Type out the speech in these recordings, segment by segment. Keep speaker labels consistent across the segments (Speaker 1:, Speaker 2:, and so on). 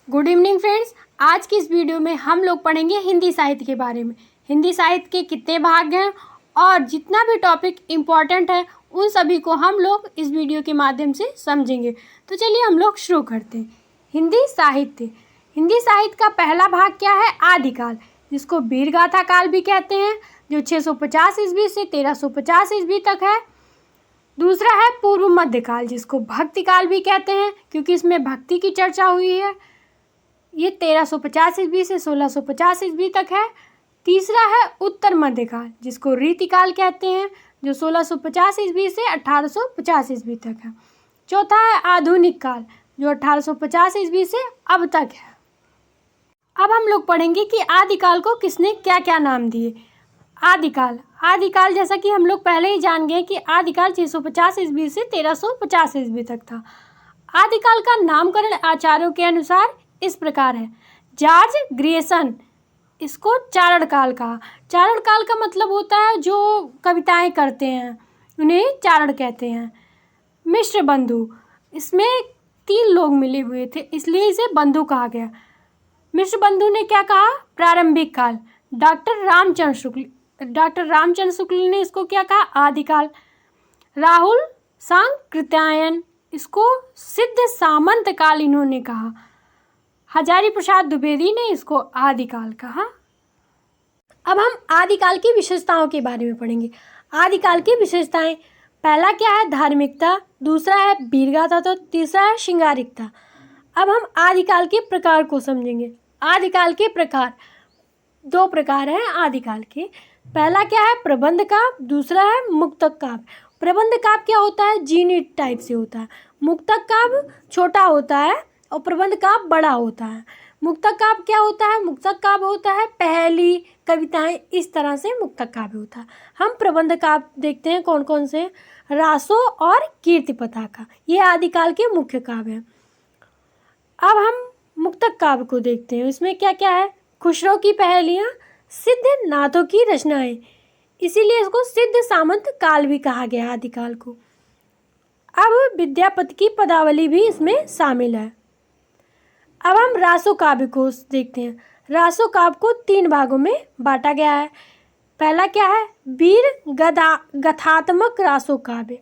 Speaker 1: Good evening friends. आज की इस वीडियो में हम लोग पढ़ेंगे हिंदी साहित्य के बारे में। हिंदी साहित्य के कितने भाग हैं और जितना भी टॉपिक इम्पॉर्टेंट है उन सभी को हम लोग इस वीडियो के माध्यम से समझेंगे। तो चलिए हम लोग शुरू करते हैं। हिंदी साहित्य का पहला भाग क्या है? आदिकाल, जिसको वीरगाथा काल भी कहते हैं, जो 650 ईस्वी से 1350 ईस्वी तक है। दूसरा है पूर्व मध्यकाल, जिसको भक्ति काल भी कहते हैं क्योंकि इसमें भक्ति की चर्चा हुई है। ये 1350 ईस्वी से 1650 ईस्वी तक है। तीसरा है उत्तर मध्यकाल, जिसको रीतिकाल कहते हैं, जो 1650 ईस्वी से 1850 ईस्वी तक है। चौथा है आधुनिक काल, जो 1850 ईस्वी से अब तक है। अब हम लोग पढ़ेंगे कि आदिकाल को किसने क्या क्या नाम दिए। आदिकाल जैसा कि हम लोग पहले ही जान गए कि आदिकाल 650 ईस्वी से 1350 ईस्वी तक था। आदिकाल का नामकरण आचार्यों के अनुसार इस प्रकार है। जॉर्ज ग्रियर्सन इसको चारण काल कहा। चारण काल का मतलब होता है जो कविताएं करते हैं, उन्हें चारण कहते हैं। मिश्र बंधु, इसमें 3 लोग मिले हुए थे इसलिए इसे बंधु कहा गया। मिश्र बंधु ने क्या कहा? प्रारंभिक काल। डॉक्टर रामचंद्र शुक्ल ने इसको क्या कहा? आदिकाल। राहुल सांकृत्यायन इसको सिद्ध सामंत काल इन्होंने कहा। हजारी प्रसाद द्विवेदी ने इसको आदिकाल कहा। अब हम आदिकाल की विशेषताओं के बारे में पढ़ेंगे। आदिकाल की विशेषताएं, पहला क्या है? धार्मिकता, दूसरा है वीरगाथा, तो तीसरा है श्रृंगारिकता। अब हम आदिकाल के प्रकार को समझेंगे। आदिकाल के प्रकार 2 प्रकार हैं आदिकाल के। पहला क्या है? प्रबंध काव्य, दूसरा है मुक्तक काव्य। प्रबंध काव्य क्या होता है? जीनित टाइप से होता है। मुक्तक काव्य छोटा होता है और प्रबंध काव्य बड़ा होता है। मुक्तक काव्य क्या होता है? मुक्तक काव्य होता है पहली कविताएं, इस तरह से मुक्तक काव्य होता है। हम प्रबंध काव्य देखते हैं कौन कौन से? रासो और कीर्ति पताका, ये आदिकाल के मुख्य काव्य हैं। अब हम मुक्तक काव्य को देखते हैं, इसमें क्या क्या है? खुसरो की पहेलियाँ, सिद्ध नाथों की रचनाएं, इसीलिए इसको सिद्ध सामंत काल भी कहा गया आदिकाल को। अब विद्यापति की पदावली भी इसमें शामिल है। अब हम रासो काव्य को देखते हैं। रासो काव्य को 3 भागों में बांटा गया है। पहला क्या है? वीर गथात्मक रासो काव्य,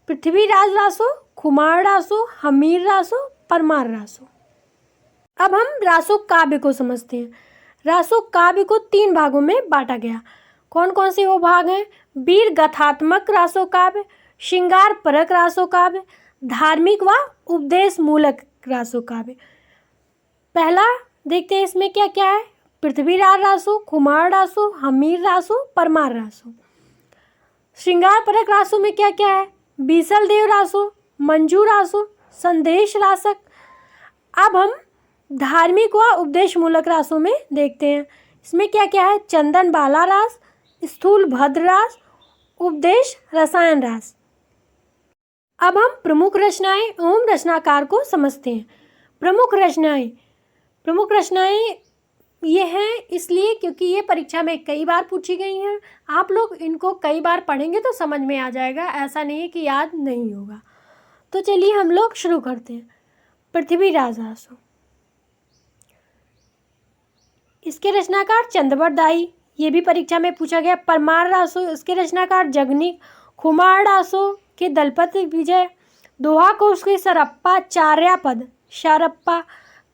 Speaker 1: पृथ्वीराज रासो, खुमार रासो, हमीर रासो, परमार रासो। अब हम रासो काव्य को समझते हैं। रासो काव्य को 3 भागों में बांटा गया। कौन कौन से वो भाग हैं? वीर गथात्मक रासो काव्य, श्रृंगार परक रासो काव्य, धार्मिक व उपदेश मूलक रासो काव्य। पहला देखते हैं इसमें क्या क्या है? पृथ्वीराज रासो, खुमार रासो, हमीर रासो, परमार रासो। श्रृंगार परक रासो में क्या क्या है? बीसल देव रासो, मंजू रासो, संदेश रासक। अब हम धार्मिक व उपदेश मूलक रासों में देखते हैं, इसमें क्या क्या है? चंदन बाला रास, स्थूल भद्र रास, उपदेश रसायन रास। अब हम प्रमुख रचनाएं एवं रचनाकार को समझते हैं। प्रमुख रचनाएं ये हैं इसलिए क्योंकि ये परीक्षा में कई बार पूछी गई हैं। आप लोग इनको कई बार पढ़ेंगे तो समझ में आ जाएगा, ऐसा नहीं है कि याद नहीं होगा। तो चलिए हम लोग शुरू करते हैं। पृथ्वीराज रासो, इसके रचनाकार चंद्रवट दाई, ये भी परीक्षा में पूछा गया। परमार रासो, इसके रचनाकार जगनीक। खुमार रासो के दलपति विजय, दोहा को उसके सरप्पा, चार्यापद शारप्पा,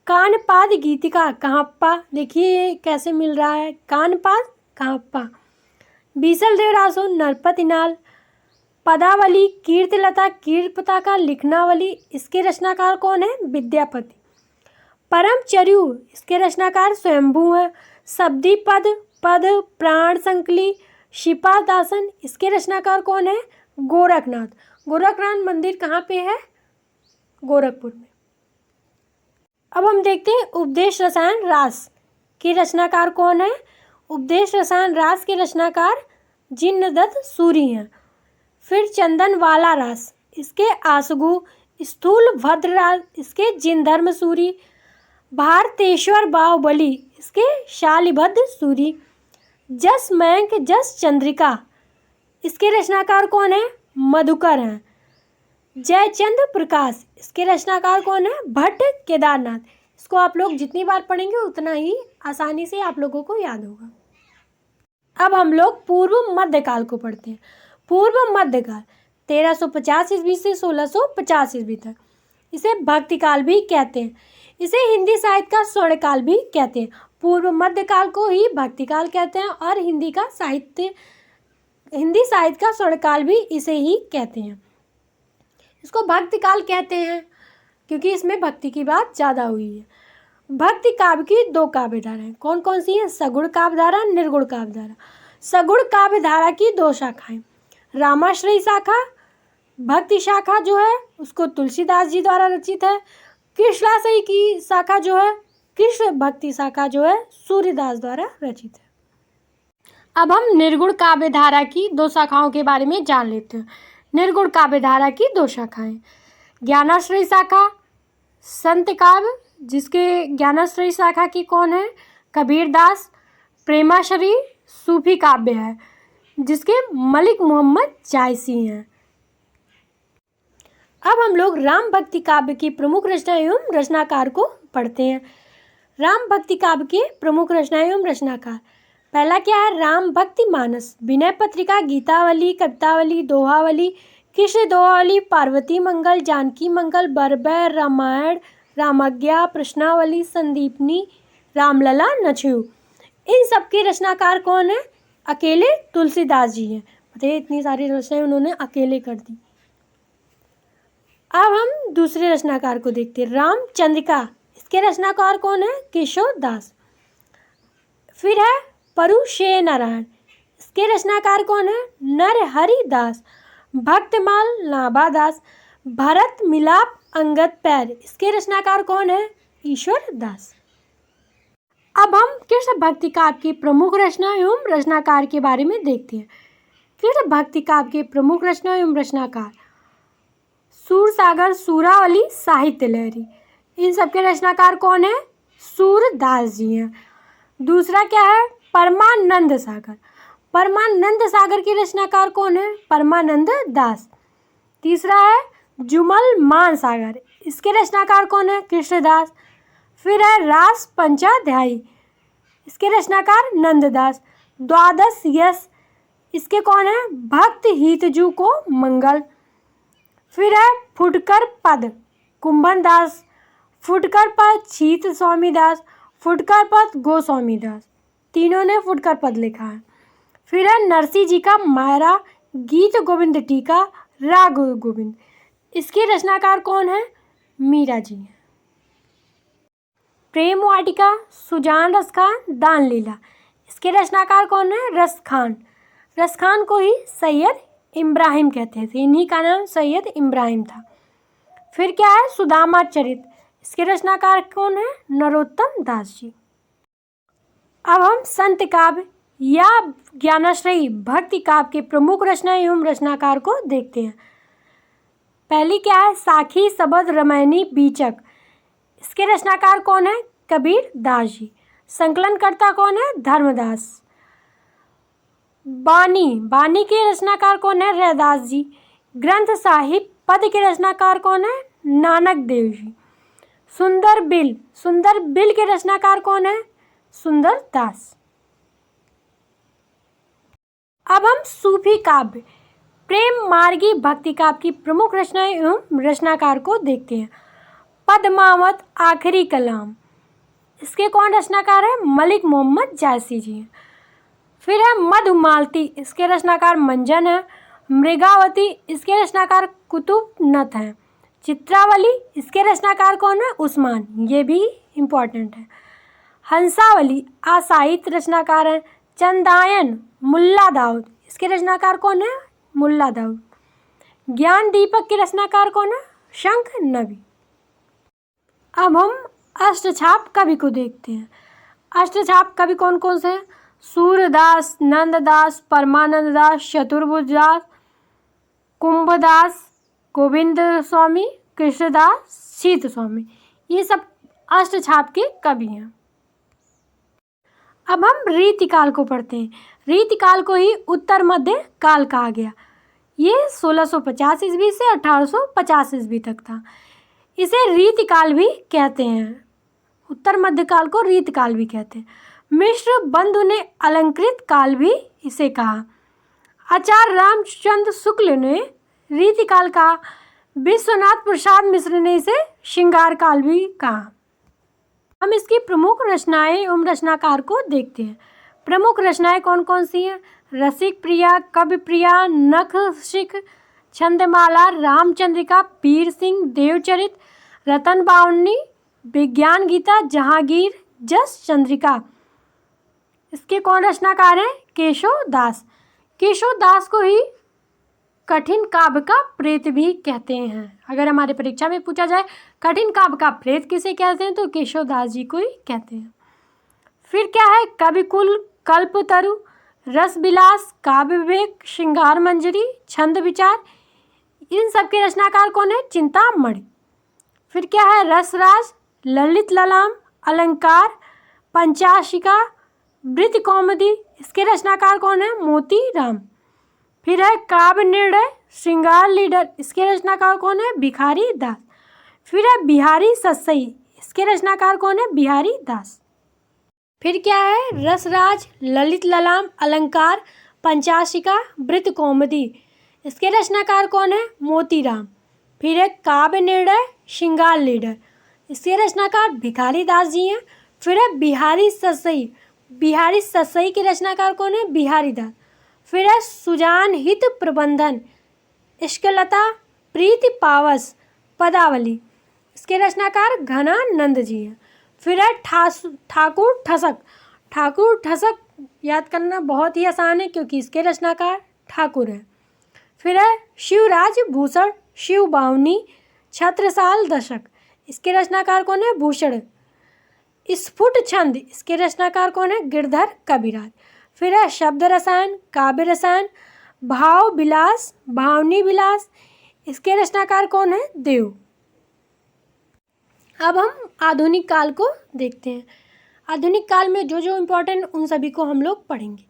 Speaker 1: कानपाद गीतिका कहाप्पा, देखिए ये कैसे मिल रहा है, कानपाद कहाप्पा। बीसल देव रासो नरपति नाल, पदावली कीर्तिलता कीर्तिपता का लिखनावली, इसके रचनाकार कौन है? विद्यापति। परम चर्यु, इसके रचनाकार स्वयंभू हैं। शब्दी पद प्राण संकली, शिपा दासन, इसके रचनाकार कौन है? गोरखनाथ। गोरखनाथ मंदिर कहाँ पे है? गोरखपुर में। अब हम देखते हैं उपदेश रसायन रास के रचनाकार कौन है? उपदेश रसायन रास के रचनाकार जिनदत्त सूरी हैं। फिर चंदन वाला रास, इसके आसगु। स्थूल भद्र रास, इसके जिनधर्म सूरी। भारतेश्वर बाहुबली, इसके शालिभद्र सूरी। जस मयंक जस चंद्रिका, इसके रचनाकार कौन है? मधुकर हैं। जयचंद्र प्रकाश, इसके रचनाकार कौन है? भट्ट केदारनाथ। इसको आप लोग जितनी बार पढ़ेंगे उतना ही आसानी से आप लोगों को याद होगा। अब हम लोग पूर्व मध्यकाल को पढ़ते हैं। पूर्व मध्यकाल 1350 ईस्वी से 1650 ईस्वी तक, इसे भक्तिकाल भी कहते हैं। इसे हिंदी साहित्य का स्वर्णकाल भी कहते हैं। पूर्व मध्यकाल को ही भक्तिकाल कहते हैं और हिंदी साहित्य का स्वर्णकाल भी इसे ही कहते हैं। इसको भक्तिकाल कहते हैं क्योंकि इसमें भक्ति की बात ज़्यादा हुई है। भक्ति काव्य की 2 काव्य धाराएं कौन कौन सी हैं? सगुण काव्य धारा, निर्गुण काव्य धारा। सगुण काव्य धारा की 2 शाखाएं, रामाश्रयी शाखा, भक्ति शाखा जो है उसको तुलसीदास जी द्वारा रचित है। कृष्णाश्रयी की शाखा जो है, कृष्ण भक्ति शाखा जो है सूर्यदास द्वारा रचित है। अब हम निर्गुण काव्य धारा की 2 शाखाओं के बारे में जान लेते हैं। निर्गुण काव्य धारा की 2 शाखाएं, ज्ञानाश्रयी शाखा, संत काव्य, जिसके ज्ञानाश्रयी शाखा की कौन है? कबीरदास। प्रेमाश्रयी सूफी काव्य है जिसके मलिक मोहम्मद जायसी हैं। अब हम लोग राम भक्ति काव्य की प्रमुख रचना एवं रचनाकार को पढ़ते हैं। राम भक्ति काव्य के प्रमुख रचना एवं रचनाकार, पहला क्या है? राम भक्ति मानस, विनय पत्रिका, गीतावली, कवितावली, दोहावली, कृष्ण दोहावली, पार्वती मंगल, जानकी मंगल, बरबय, रामायण, रामज्ञा, प्रश्नावली, संदीपनी, रामलला, नछयू। इन सब के रचनाकार कौन है? अकेले तुलसीदास जी हैं। बताइए, इतनी सारी रचनाएं उन्होंने अकेले कर दी। अब हम दूसरे रचनाकार को देखते हैं, रामचंद्रिका। इसके रचनाकार कौन है? केशव दास। फिर है परुशेय नारायण, इसके रचनाकार कौन है? नरहरि दास। भक्तमाल, नाभादास। भरत मिलाप, अंगद पैर, इसके रचनाकार कौन है? ईश्वर दास। अब हम कृष्ण भक्ति काव्य की प्रमुख रचना एवं रचनाकार के बारे में देखते हैं। कृष्ण भक्ति काव्य के प्रमुख रचना एवं रचनाकार, सूरसागर, सूरावली, साहित्य लहरी। इन सबके रचनाकार कौन है? सूरदास जी हैं। दूसरा क्या है? परमानंद सागर। परमानंद सागर के रचनाकार कौन है? परमानंद दास। तीसरा है जुमल मान सागर, इसके रचनाकार कौन है? कृष्णदास। फिर है रास पंचाध्यायी, इसके रचनाकार नंददास। द्वादश यश, इसके कौन है? भक्त हितजू को मंगल। फिर है फुटकर पद, कुंभन दास। फुटकर पद, शीत स्वामी दास। फुटकर पद, गोस्वामी दास। तीनों ने फुटकर पद लिखा है। फिर है नरसिंह जी का मायरा, गीत गोविंद टीका, राग गोविंद, इसके रचनाकार कौन है? मीरा जी हैं। प्रेम वाटिका, सुजान रस खान, दान लीला, इसके रचनाकार कौन है? रस खान। रस खान को ही सैयद इब्राहिम कहते थे, इन्हीं का नाम सैयद इब्राहिम था। फिर क्या है? सुदामा चरित, इसके रचनाकार कौन है? नरोत्तम दास जी। अब हम संत काव्य या ज्ञानाश्रयी भक्ति काव्य के प्रमुख रचना एवं रचनाकार को देखते हैं। पहली क्या है? साखी शबद रमैनी बीचक, इसके रचनाकार कौन है? कबीर दास जी। संकलनकर्ता कौन है? धर्मदास। बानी के रचनाकार कौन है? रैदास जी। ग्रंथ साहिब पद के रचनाकार कौन है? नानक देव जी। सुंदर बिल के रचनाकार कौन है? सुंदर दास। अब हम सूफी काव्य प्रेम मार्गी भक्ति काव्य की प्रमुख रचना एवं रचनाकार को देखते हैं। पद्मावत, आखिरी कलाम, इसके कौन रचनाकार है? मलिक मोहम्मद जायसी जी। फिर है मधुमालती, इसके रचनाकार मंजन है। मृगावती, इसके रचनाकार कुतुब नथ हैं। चित्रावली, इसके रचनाकार कौन है? उस्मान, ये भी इम्पॉर्टेंट है। हंसावली आसाहित्य रचनाकार हैं। चंदायन, मुल्ला दाऊद, इसके रचनाकार कौन है? मुल्ला दाऊद। ज्ञान दीपक के रचनाकार कौन है? शंख नबी। अब हम अष्टछाप कवि को देखते हैं। अष्टछाप कवि कौन कौन से हैं? सूरदास, नंददास, परमानंद दास, चतुर्भुज दास, कुंभदास, गोविंद स्वामी, कृष्णदास, शीत स्वामी, ये सब अष्टछाप के कवि हैं। अब हम रीतिकाल को पढ़ते हैं। रीतिकाल को ही उत्तर मध्य काल कहा गया। ये 1650 ईस्वी से 1850 ईस्वी तक था। इसे रीतिकाल भी कहते हैं, उत्तर मध्यकाल को रीतिकाल भी कहते हैं। मिश्र बंधु ने अलंकृत काल भी इसे कहा। आचार्य रामचंद्र शुक्ल ने रीतिकाल कहा। विश्वनाथ प्रसाद मिश्र ने इसे श्रृंगार काल भी कहा। हम इसकी प्रमुख रचनाएं एवं रचनाकार को देखते हैं। प्रमुख रचनाएं कौन कौन सी हैं? रसिक प्रिया, कवि प्रिया, नखशिख, छंदमाला, रामचंद्रिका, वीर सिंह, देवचरित, रतन बावनी, विज्ञान गीता, जहांगीर, जस चंद्रिका। इसके कौन रचनाकार हैं? केशव दास। केशव दास को ही कठिन काव्य का प्रेत भी कहते हैं। अगर हमारे परीक्षा में पूछा जाए कठिन काव्य का प्रेत किसे कहते हैं तो केशव दास जी को ही कहते हैं। फिर क्या है? कविकुल, कल्पतरु, रस विलास, काव्य विवेक, श्रृंगार मंजरी, छंद विचार। इन सब के रचनाकार कौन है? चिंतामणि। फिर क्या है? रसराज, ललित ललाम, अलंकार, पंचाशिका, वृत्त कौमुदी। इसके रचनाकार कौन है? मोती राम। फिर है काव्य निर्णय, श्रृंगार लीडर। इसके रचनाकार कौन है? भिखारी दास। फिर है बिहारी सस्सई। इसके रचनाकार कौन है? बिहारी दास। फिर क्या है? रसराज, ललित ललाम, अलंकार, पंचाशिका, वृत्त कौमुदी। इसके रचनाकार कौन है? मोतीराम। फिर है काव्य निर्णय, श्रृंगार लीडर। इसके रचनाकार भिखारी दास जी हैं। फिर है बिहारी सस्सई। बिहारी सस्सई के रचनाकार कौन है? बिहारी दास। फिर है सुजान हित प्रबंधन, इश्कलता, प्रीति पावस, पदावली। इसके रचनाकार घनानंद जी हैं। फिर है ठाकुर ठसक। ठाकुर ठसक याद करना बहुत ही आसान है क्योंकि इसके रचनाकार ठाकुर हैं। फिर है शिवराज भूषण, शिव बावनी, छत्रसाल दशक। इसके रचनाकार कौन है? भूषण। स्फुट छंद। इसके रचनाकार कौन है? गिरधर कविराज। फिर है शब्द रसायन, काव्य रसायन, भाव विलास, भावनी विलास। इसके रचनाकार कौन है? देव। अब हम आधुनिक काल को देखते हैं। आधुनिक काल में जो जो इम्पोर्टेंट उन सभी को हम लोग पढ़ेंगे।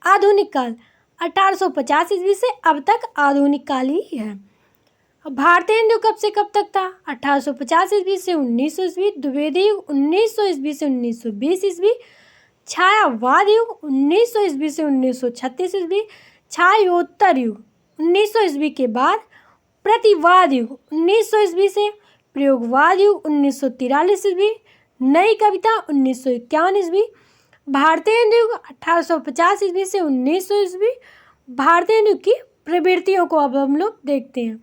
Speaker 1: आधुनिक काल 1850 ईस्वी से अब तक आधुनिक काल ही है। भारतीय हिंदू कब से कब तक था? 1850 ईस्वी से 1900 ईस्वी। द्विवेदी युग 1900 ईस्वी से 1920 ईस्वी। छायावाद युग 1900 ईस्वी से 1936 ईस्वी। छायोत्तर युग 1900 ईस्वी के बाद। प्रतिवाद युग 1900 ईस्वी से। प्रयोगवाद युग 1943 ईस्वी। नई कविता 1951 ईस्वी। भारतीय हिंदू युग 1850 ईस्वी से 1900 ईस्वी। भारतीय हिंदू की प्रवृत्तियों को अब हम लोग देखते हैं।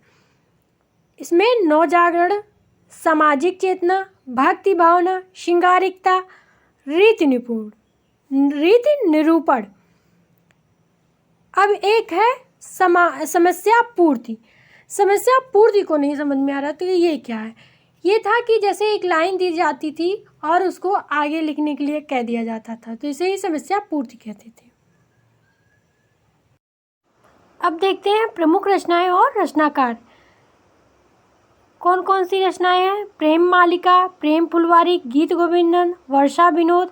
Speaker 1: इसमें नवजागरण, सामाजिक चेतना, भक्ति भावना, श्रृंगारिकता, रीति निरूपण। अब एक है समस्या पूर्ति। समस्या पूर्ति को नहीं समझ में आ रहा तो ये क्या है? ये था कि जैसे एक लाइन दी जाती थी और उसको आगे लिखने के लिए कह दिया जाता था तो इसे ही समस्या पूर्ति कहते थे। अब देखते हैं प्रमुख रचनाएं और रचनाकार कौन कौन सी रचनाएं हैं। प्रेम मालिका, प्रेम फुलवारी, गीत गोविंदन, वर्षा विनोद,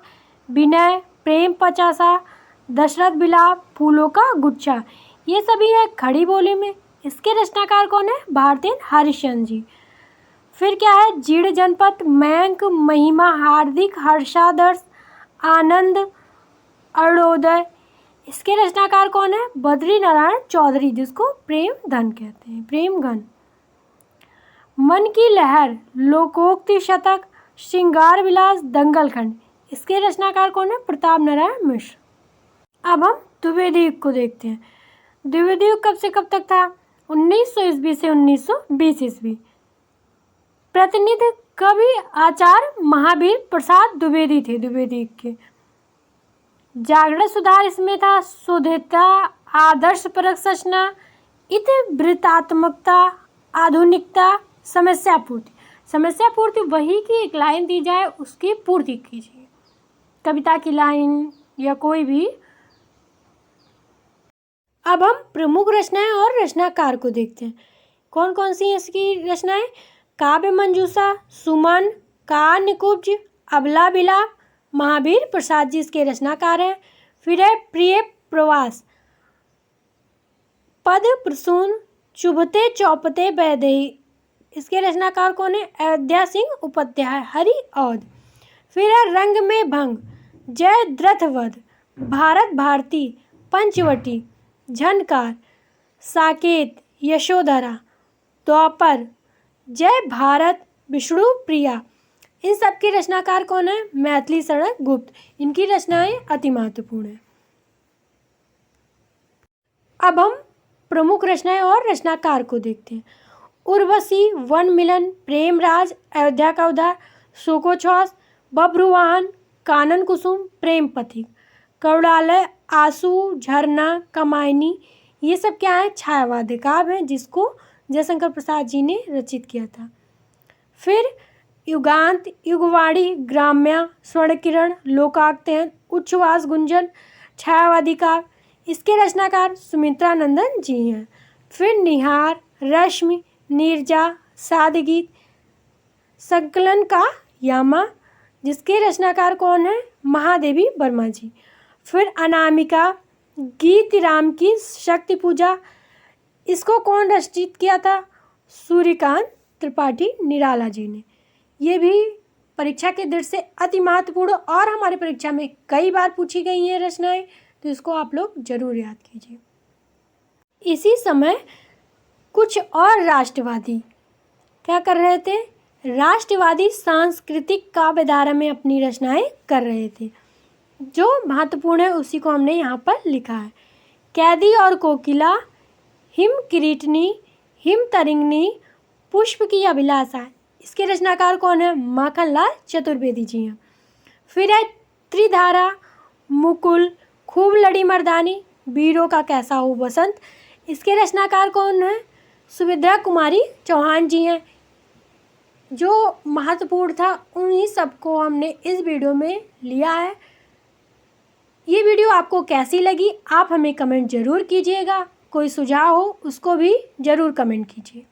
Speaker 1: विनय, प्रेम पचासा, दशरथ विलाप, फूलों का गुच्छा। ये सभी है खड़ी बोली में। इसके रचनाकार कौन है? भारतेंद्र हरिश्चंद्र जी। फिर क्या है? जीर्ण जनपद, मयंक, महिमा, हार्दिक, हर्षादर्श, आनंद, अरुणोदय। इसके रचनाकार कौन है? बद्री नारायण चौधरी जिसको प्रेम धन कहते हैं, प्रेम घन। मन की लहर, लोकोक्ति शतक, श्रृंगार विलास, दंगल खंड। इसके रचनाकार कौन है? प्रताप नारायण मिश्र। अब हम द्विवेदी युग को देखते हैं। द्विवेदी युग कब से कब तक था? 1900 ईस्वी से 1920 ईस्वी। प्रतिनिधि कवि आचार्य महावीर प्रसाद द्विवेदी थे द्विवेदी युग के। जागरण सुधार इसमें था, शुद्धता, आदर्श परक सचना, इतिवृत्तात्मकता, आधुनिकता, समस्या पूर्ति। समस्या पूर्ति वही कि एक लाइन दी जाए उसकी पूर्ति कीजिए, कविता की लाइन या कोई भी। अब हम प्रमुख रचनाएं और रचनाकार को देखते हैं। कौन कौन सी इसकी रचनाएं? काव्य मंजूषा, सुमन, कान्यकुब्ज, अबला विलाप, महावीर प्रसाद जी इसके रचनाकार हैं। फिर है प्रिय प्रवास, पद प्रसून चुभते चौपते बैदेही, इसके रचनाकार कौन है? अयोध्या सिंह उपाध्याय। हरि औध। फिर है रंग में भंग, जय द्रथवध, भारत भारती, पंचवटी, झनकार, साकेत, यशोधरा, द्वापर, जय भारत, विष्णु प्रिया। इन सब के रचनाकार कौन है? मैथिली शरण गुप्त। इनकी रचनाएं अति महत्वपूर्ण है। अब हम प्रमुख रचनाएं और रचनाकार को देखते हैं। उर्वशी, वन मिलन, प्रेमराज, अयोध्या का उद्धार, शोकोच्छ्वास, बभ्रुवाहन, कानन कुसुम, प्रेम पथिक, करुणालय, आंसू, झरना, कमायनी, ये सब क्या है? छायावादी काव्य है जिसको जयशंकर प्रसाद जी ने रचित किया था। फिर युगांत, युगवाणी, ग्राम्या, स्वर्णकिरण, लोकाक्तयन, उच्छ्वास गुंजन, छायावादी काव्य, इसके रचनाकार सुमित्रा नंदन जी हैं। फिर निहार, रश्मि, नीरजा, सादगीत, संकलन का यामा, जिसके रचनाकार कौन है? महादेवी वर्मा जी। फिर अनामिका, गीत राम की शक्ति पूजा, इसको कौन रचित किया था? सूर्यकांत त्रिपाठी निराला जी ने। ये भी परीक्षा के दृष्टि से अति महत्वपूर्ण और हमारी परीक्षा में कई बार पूछी गई हैं रचनाएं, तो इसको आप लोग जरूर याद कीजिए। इसी समय कुछ और राष्ट्रवादी क्या कर रहे थे? राष्ट्रवादी सांस्कृतिक काव्यधारा में अपनी रचनाएं कर रहे थे। जो महत्वपूर्ण है उसी को हमने यहाँ पर लिखा है। कैदी और कोकिला, हिम किरीटनी, हिम तरिंगनी, पुष्प की अभिलाषा, इसके रचनाकार कौन है? माखनलाल चतुर्वेदी जी हैं। फिर है त्रिधारा, मुकुल, खूब लड़ी मर्दानी, वीरों का कैसा हो बसंत, इसके रचनाकार कौन है? सुभद्रा कुमारी चौहान जी हैं। जो महत्वपूर्ण था उन्हीं सबको हमने इस वीडियो में लिया है। ये वीडियो आपको कैसी लगी आप हमें कमेंट ज़रूर कीजिएगा। कोई सुझाव हो उसको भी ज़रूर कमेंट कीजिए।